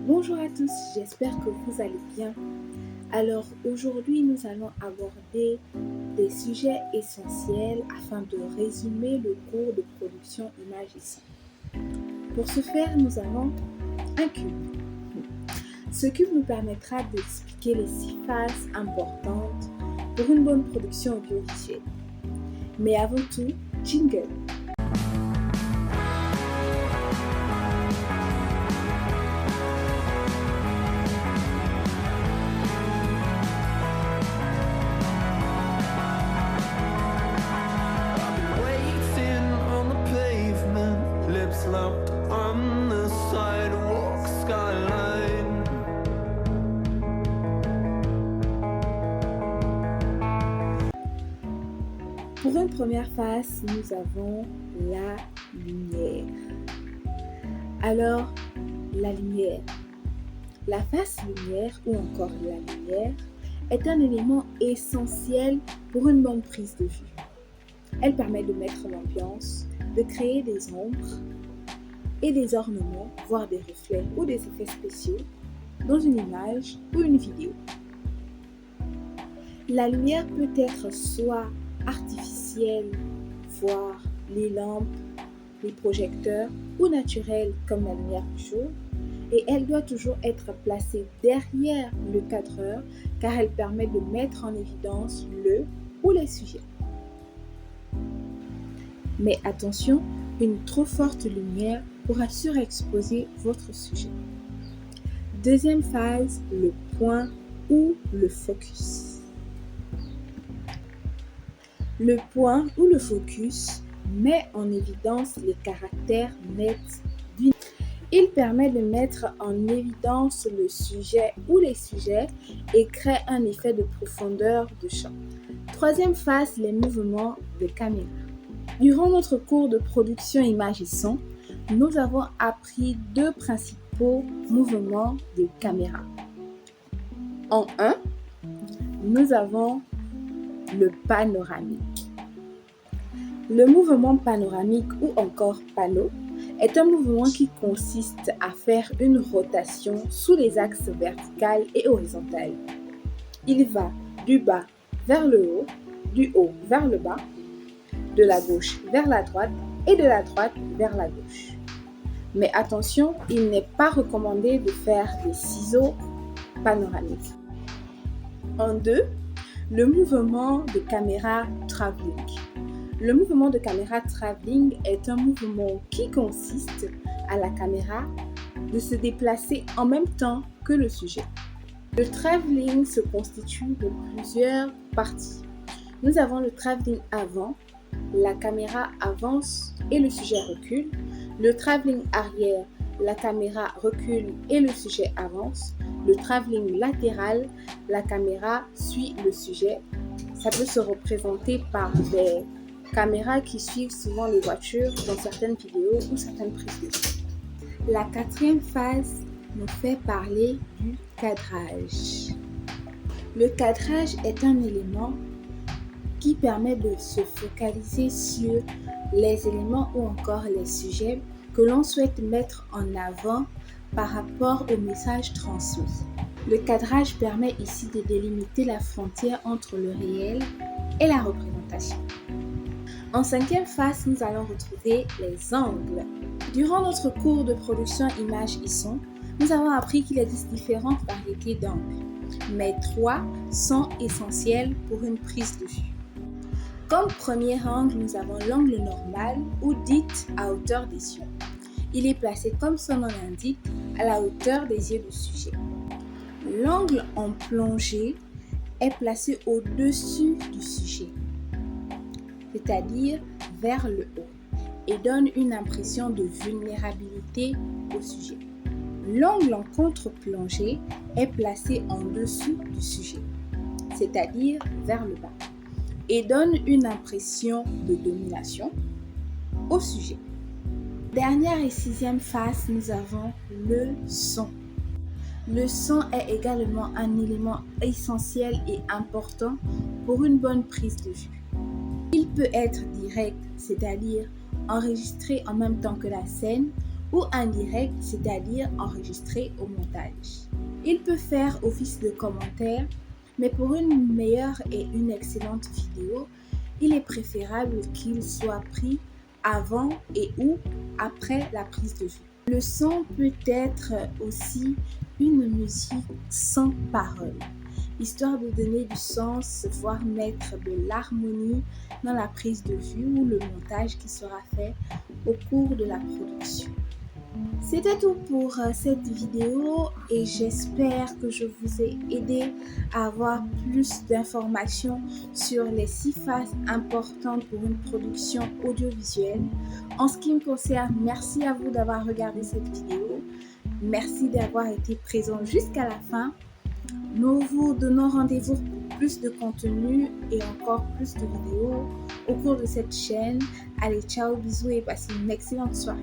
Bonjour à tous, j'espère que vous allez bien. Alors aujourd'hui, nous allons aborder des sujets essentiels afin de résumer le cours de production image et son. Pour ce faire, nous avons un cube. Ce cube nous permettra d'expliquer les 6 phases importantes pour une bonne production audiovisuelle. Mais avant tout, jingle. Locked on the sidewalk skyline. Pour une première phase, nous avons la lumière. Alors, la lumière. La phase lumière ou encore la lumière est un élément essentiel pour une bonne prise de vue. Elle permet de mettre l'ambiance, de créer des ombres et des ornements, voire des reflets ou des effets spéciaux dans une image ou une vidéo. La lumière peut être soit artificielle, voire les lampes, les projecteurs, ou naturelle comme la lumière du jour, et elle doit toujours être placée derrière le cadreur car elle permet de mettre en évidence le ou les sujets. Mais attention, une trop forte lumière pourra surexposer votre sujet. Deuxième phase, le point ou le focus. Le point ou le focus met en évidence les caractères nets d'une. Il permet de mettre en évidence le sujet ou les sujets et crée un effet de profondeur de champ. Troisième phase, les mouvements de caméra. Durant notre cours de production image et son, nous avons appris 2 principaux mouvements de caméra. En 1, nous avons le panoramique. Le mouvement panoramique ou encore pano est un mouvement qui consiste à faire une rotation sous les axes vertical et horizontal. Il va du bas vers le haut, du haut vers le bas, de la gauche vers la droite et de la droite vers la gauche. Mais attention, il n'est pas recommandé de faire des ciseaux panoramiques. En 2, le mouvement de caméra travelling. Le mouvement de caméra travelling est un mouvement qui consiste à la caméra de se déplacer en même temps que le sujet. Le travelling se constitue de plusieurs parties. Nous avons le travelling avant, la caméra avance et le sujet recule. Le travelling arrière, la caméra recule et le sujet avance. Le travelling latéral, la caméra suit le sujet. Ça peut se représenter par des caméras qui suivent souvent les voitures dans certaines vidéos ou certaines prises de vue. La 4e phase nous fait parler du cadrage. Le cadrage est un élément qui permet de se focaliser sur les éléments ou encore les sujets que l'on souhaite mettre en avant par rapport au message transmis. Le cadrage permet ici de délimiter la frontière entre le réel et la représentation. En 5e phase, nous allons retrouver les angles. Durant notre cours de production image et son, nous avons appris qu'il existe différentes variétés d'angles, mais 3 sont essentiels pour une prise de vue. Comme premier angle, nous avons l'angle normal ou dit à hauteur des yeux. Il est placé comme son nom l'indique, à la hauteur des yeux du sujet. L'angle en plongée est placé au-dessus du sujet, c'est-à-dire vers le haut, et donne une impression de vulnérabilité au sujet. L'angle en contre-plongée est placé en dessous du sujet, c'est-à-dire vers le bas, et donne une impression de domination au sujet. Dernière et 6e phase, nous avons le son. Le son est également un élément essentiel et important pour une bonne prise de vue. Il peut être direct, c'est-à-dire enregistré en même temps que la scène, ou indirect, c'est-à-dire enregistré au montage. Il peut faire office de commentaire, mais pour une meilleure et une excellente vidéo, il est préférable qu'il soit pris avant et ou après la prise de vue. Le son peut être aussi une musique sans parole, histoire de donner du sens, voire mettre de l'harmonie dans la prise de vue ou le montage qui sera fait au cours de la production. C'était tout pour cette vidéo et j'espère que je vous ai aidé à avoir plus d'informations sur les 6 phases importantes pour une production audiovisuelle. En ce qui me concerne, merci à vous d'avoir regardé cette vidéo. Merci d'avoir été présent jusqu'à la fin. Nous vous donnons rendez-vous pour plus de contenu et encore plus de vidéos au cours de cette chaîne. Allez, ciao, bisous et passez une excellente soirée.